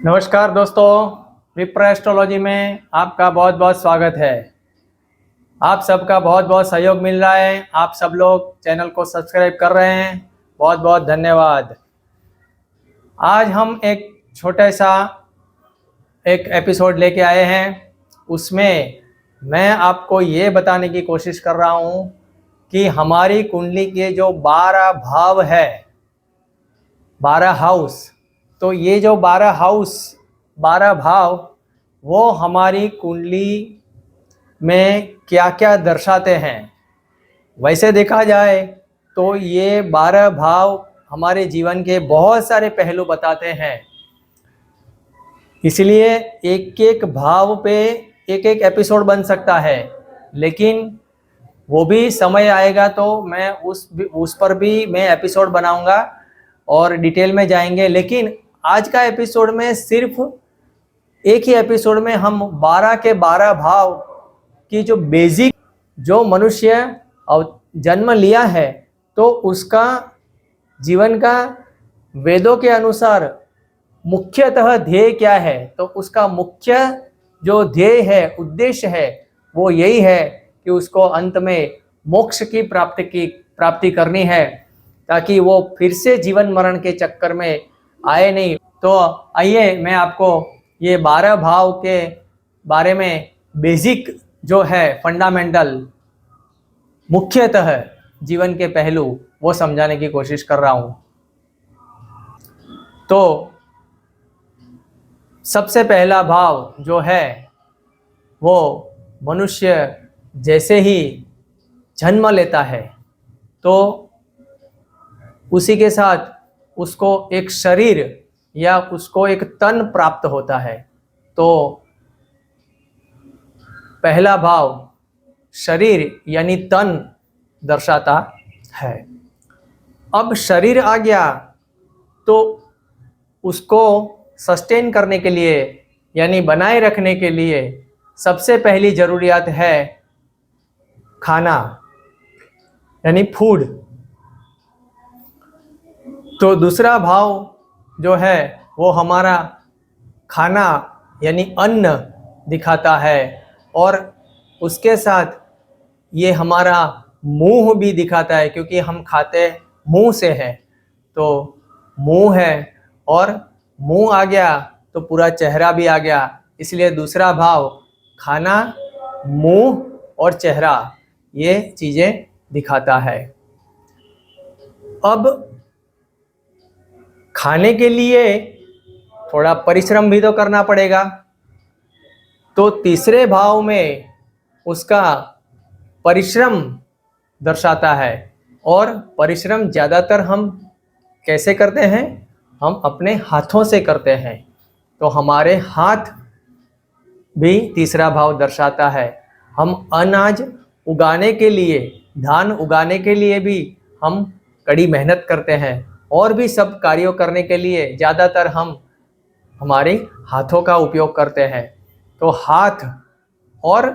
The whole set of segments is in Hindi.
नमस्कार दोस्तों, विप्र एस्ट्रोलॉजी में आपका बहुत बहुत स्वागत है। आप सबका बहुत बहुत सहयोग मिल रहा है। आप सब लोग चैनल को सब्सक्राइब कर रहे हैं, बहुत बहुत धन्यवाद। आज हम एक छोटा सा एक एपिसोड लेके आए हैं। उसमें मैं आपको ये बताने की कोशिश कर रहा हूँ कि हमारी कुंडली के जो 12 भाव है, 12 हाउस, तो ये जो 12 हाउस, 12 भाव, वो हमारी कुंडली में क्या क्या दर्शाते हैं। वैसे देखा जाए तो ये 12 भाव हमारे जीवन के बहुत सारे पहलू बताते हैं। इसलिए एक एक भाव पे एक एक एपिसोड बन सकता है, लेकिन वो भी समय आएगा तो मैं उस पर भी मैं एपिसोड बनाऊंगा और डिटेल में जाएंगे। लेकिन आज का एपिसोड में सिर्फ एक ही एपिसोड में हम 12 के 12 भाव की जो बेसिक, जो मनुष्य जन्म लिया है तो उसका जीवन का वेदों के अनुसार मुख्यतः ध्येय क्या है, तो उसका मुख्य जो ध्येय है, उद्देश्य है, वो यही है कि उसको अंत में मोक्ष की प्राप्ति करनी है, ताकि वो फिर से जीवन मरण के चक्कर में आए नहीं। तो आइए मैं आपको ये 12 भाव के बारे में बेसिक जो है, फंडामेंटल, मुख्यतः जीवन के पहलू, वो समझाने की कोशिश कर रहा हूँ। तो सबसे पहला भाव जो है वो मनुष्य जैसे ही जन्म लेता है तो उसी के साथ उसको एक शरीर या उसको एक तन प्राप्त होता है। तो पहला भाव शरीर यानी तन दर्शाता है। अब शरीर आ गया तो उसको सस्टेन करने के लिए यानी बनाए रखने के लिए सबसे पहली ज़रूरियात है खाना यानी फूड। तो दूसरा भाव जो है वो हमारा खाना यानी अन्न दिखाता है, और उसके साथ ये हमारा मुंह भी दिखाता है, क्योंकि हम खाते मुंह से हैं। तो मुंह है और मुंह आ गया तो पूरा चेहरा भी आ गया। इसलिए दूसरा भाव खाना, मुंह और चेहरा, ये चीज़ें दिखाता है। अब खाने के लिए थोड़ा परिश्रम भी तो करना पड़ेगा। तो तीसरे भाव में उसका परिश्रम दर्शाता है, और परिश्रम ज़्यादातर हम कैसे करते हैं? हम अपने हाथों से करते हैं। तो हमारे हाथ भी तीसरा भाव दर्शाता है। हम अनाज उगाने के लिए, धान उगाने के लिए भी हम कड़ी मेहनत करते हैं, और भी सब कार्यों करने के लिए ज़्यादातर हम हमारे हाथों का उपयोग करते हैं। तो हाथ, और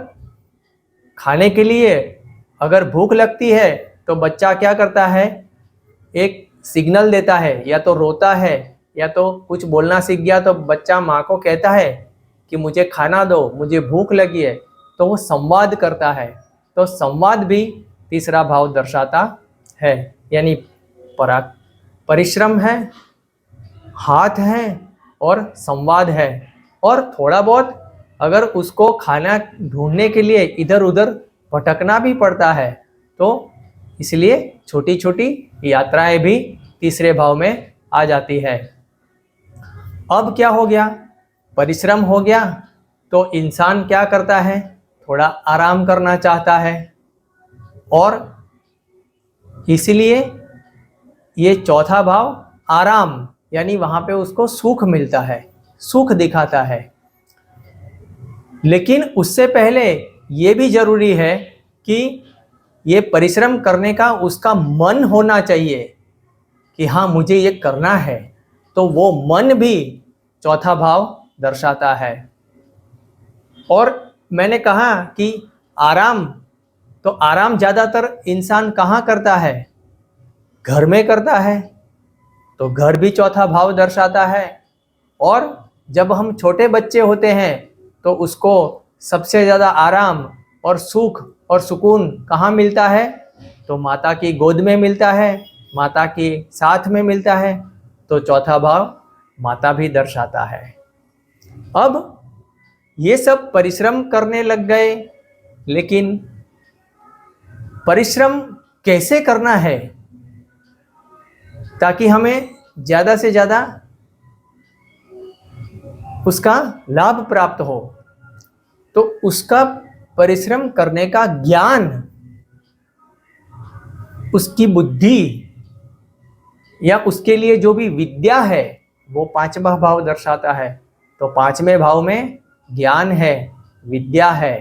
खाने के लिए अगर भूख लगती है तो बच्चा क्या करता है? एक सिग्नल देता है, या तो रोता है या तो कुछ बोलना सीख गया तो बच्चा माँ को कहता है कि मुझे खाना दो, मुझे भूख लगी है। तो वो संवाद करता है। तो संवाद भी तीसरा भाव दर्शाता है, यानी परिश्रम है, हाथ है और संवाद है। और थोड़ा बहुत अगर उसको खाना ढूंढने के लिए इधर उधर भटकना भी पड़ता है, तो इसलिए छोटी छोटी यात्राएं भी तीसरे भाव में आ जाती है। अब क्या हो गया? परिश्रम हो गया तो इंसान क्या करता है? थोड़ा आराम करना चाहता है, और इसलिए ये चौथा भाव आराम, यानी वहाँ पे उसको सुख मिलता है, सुख दिखाता है। लेकिन उससे पहले ये भी ज़रूरी है कि ये परिश्रम करने का उसका मन होना चाहिए कि हाँ मुझे ये करना है। तो वो मन भी चौथा भाव दर्शाता है। और मैंने कहा कि आराम, तो आराम ज़्यादातर इंसान कहाँ करता है? घर में करता है। तो घर भी चौथा भाव दर्शाता है, और जब हम छोटे बच्चे होते हैं तो उसको सबसे ज़्यादा आराम और सुख और सुकून कहाँ मिलता है? तो माता की गोद में मिलता है, माता के साथ में मिलता है। तो चौथा भाव माता भी दर्शाता है। अब ये सब परिश्रम करने लग गए, लेकिन परिश्रम कैसे करना है ताकि हमें ज़्यादा से ज़्यादा उसका लाभ प्राप्त हो? तो उसका परिश्रम करने का ज्ञान, उसकी बुद्धि या उसके लिए जो भी विद्या है वो पांचवा भाव दर्शाता है। तो पांचवें भाव में ज्ञान है, विद्या है।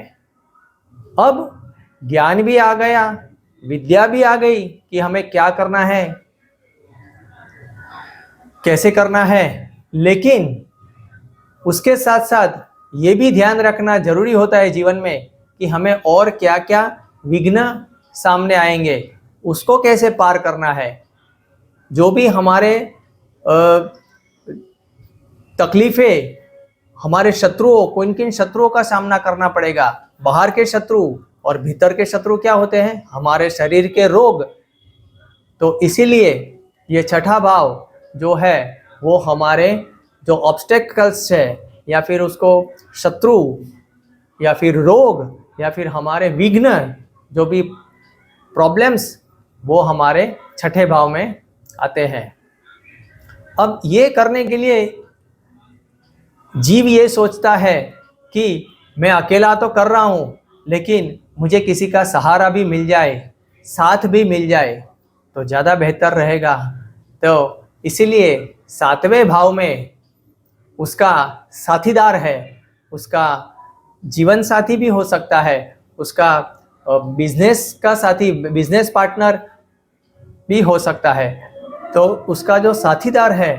अब ज्ञान भी आ गया, विद्या भी आ गई कि हमें क्या करना है, कैसे करना है, लेकिन उसके साथ साथ ये भी ध्यान रखना जरूरी होता है जीवन में कि हमें और क्या क्या विघ्न सामने आएंगे, उसको कैसे पार करना है। जो भी हमारे तकलीफें, हमारे शत्रुओं को, किन शत्रुओं का सामना करना पड़ेगा। बाहर के शत्रु और भीतर के शत्रु क्या होते हैं? हमारे शरीर के रोग। तो इसीलिए ये छठा भाव जो है वो हमारे जो ऑब्स्टेकल्स है या फिर उसको शत्रु या फिर रोग या फिर हमारे विघ्न, जो भी प्रॉब्लम्स, वो हमारे छठे भाव में आते हैं। अब ये करने के लिए जीव ये सोचता है कि मैं अकेला तो कर रहा हूँ, लेकिन मुझे किसी का सहारा भी मिल जाए, साथ भी मिल जाए तो ज़्यादा बेहतर रहेगा। तो इसीलिए सातवें भाव में उसका साथीदार है, उसका जीवन साथी भी हो सकता है, उसका बिजनेस का साथी, बिजनेस पार्टनर भी हो सकता है। तो उसका जो साथीदार है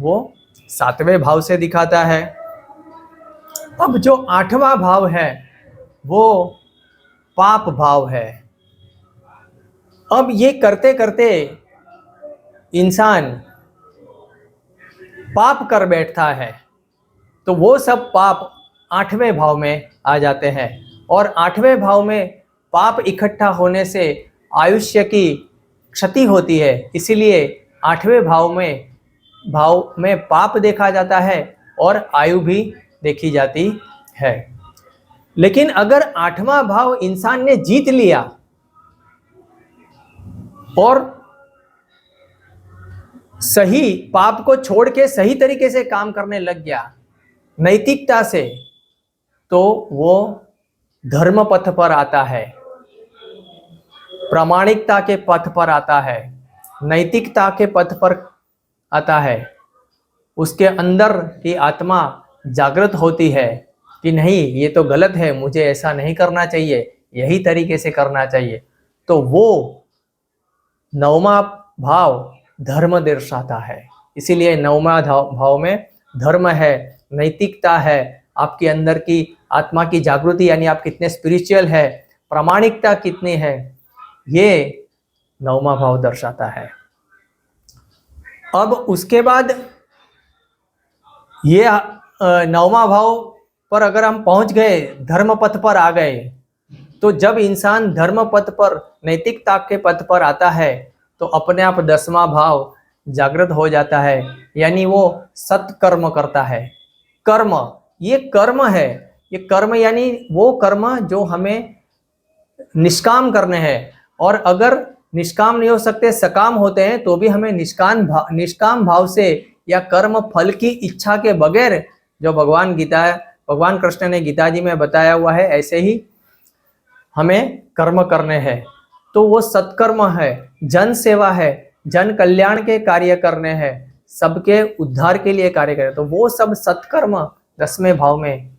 वो सातवें भाव से दिखाता है। अब जो आठवां भाव है वो पाप भाव है। अब ये करते करते इंसान पाप कर बैठता है, तो वो सब पाप आठवें भाव में आ जाते हैं। और आठवें भाव में पाप इकट्ठा होने से आयुष्य की क्षति होती है। इसीलिए आठवें भाव में पाप देखा जाता है और आयु भी देखी जाती है। लेकिन अगर आठवां भाव इंसान ने जीत लिया और सही पाप को छोड़ के सही तरीके से काम करने लग गया, नैतिकता से, तो वो धर्म पथ पर आता है, प्रामाणिकता के पथ पर आता है, नैतिकता के पथ पर आता है। उसके अंदर की आत्मा जागृत होती है कि नहीं, ये तो गलत है, मुझे ऐसा नहीं करना चाहिए, यही तरीके से करना चाहिए। तो वो नौवां भाव धर्म दर्शाता है। इसीलिए नौवां भाव में धर्म है, नैतिकता है, आपके अंदर की आत्मा की जागृति, यानी आप कितने स्पिरिचुअल है, प्रामाणिकता कितनी है, ये नौवां भाव दर्शाता है। अब उसके बाद ये नौवां भाव पर अगर हम पहुंच गए, धर्म पथ पर आ गए, तो जब इंसान धर्म पथ पर, नैतिकता के पथ पर आता है तो अपने आप 10वां भाव जागृत हो जाता है, यानी वो सत्कर्म करता है। कर्म, ये कर्म है, ये कर्म यानी वो कर्म जो हमें निष्काम करने हैं। और अगर निष्काम नहीं हो सकते, सकाम होते हैं, तो भी हमें निष्काम भाव से या कर्म फल की इच्छा के बगैर, जो भगवान कृष्ण ने गीता जी में बताया हुआ है, ऐसे ही हमें कर्म करने हैं। तो वो सत्कर्म है, जन सेवा है, जन कल्याण के कार्य करने हैं, सबके उद्धार के लिए कार्य करें। तो वो सब सत्कर्म 10वें भाव में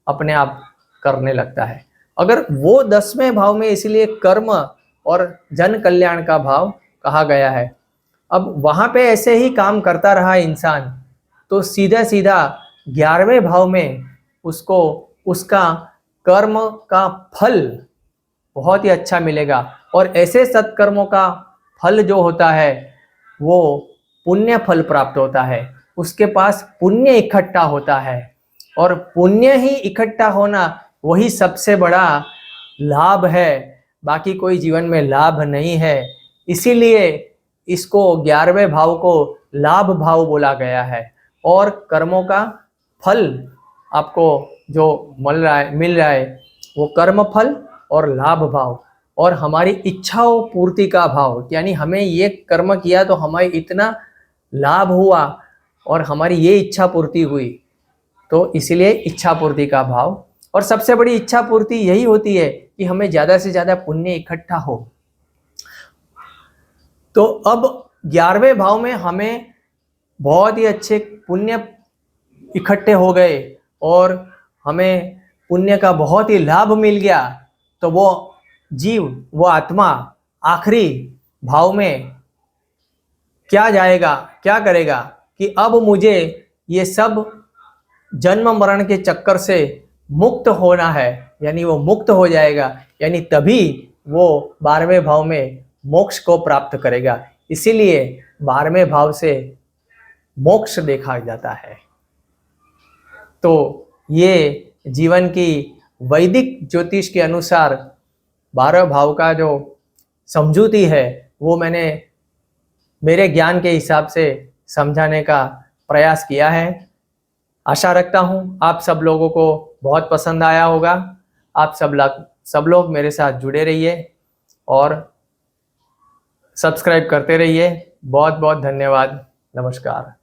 अपने आप करने लगता है। अगर वो 10वें भाव में, इसलिए कर्म और जन कल्याण का भाव कहा गया है। अब वहां पे ऐसे ही काम करता रहा इंसान, तो सीधा सीधा 11वें भाव में उसको उसका कर्म का फल बहुत ही अच्छा मिलेगा। और ऐसे सत्कर्मों का फल जो होता है वो पुण्य फल प्राप्त होता है। उसके पास पुण्य इकट्ठा होता है, और पुण्य ही इकट्ठा होना वही सबसे बड़ा लाभ है, बाकी कोई जीवन में लाभ नहीं है। इसीलिए इसको 11वें भाव को लाभ भाव बोला गया है। और कर्मों का फल आपको जो मिल रहा है वो कर्म फल और लाभ भाव, और हमारी इच्छाओं पूर्ति का भाव, यानी हमें ये कर्म किया तो हमें इतना लाभ हुआ और हमारी ये इच्छा पूर्ति हुई, तो इसीलिए इच्छा पूर्ति का भाव। और सबसे बड़ी इच्छा पूर्ति यही होती है कि हमें ज़्यादा से ज़्यादा पुण्य इकट्ठा हो। तो अब 11वें भाव में हमें बहुत ही अच्छे पुण्य इकट्ठे हो गए और हमें पुण्य का बहुत ही लाभ मिल गया, तो वो जीव, वो आत्मा आखिरी भाव में क्या जाएगा, क्या करेगा कि अब मुझे ये सब जन्म मरण के चक्कर से मुक्त होना है, यानी वो मुक्त हो जाएगा, यानी तभी वो 12वें भाव में मोक्ष को प्राप्त करेगा। इसीलिए 12वें भाव से मोक्ष देखा जाता है। तो ये जीवन की वैदिक ज्योतिष के अनुसार 12 भाव का जो समझूती है वो मैंने मेरे ज्ञान के हिसाब से समझाने का प्रयास किया है। आशा रखता हूँ आप सब लोगों को बहुत पसंद आया होगा। आप सब लोग मेरे साथ जुड़े रहिए और सब्सक्राइब करते रहिए। बहुत बहुत धन्यवाद। नमस्कार।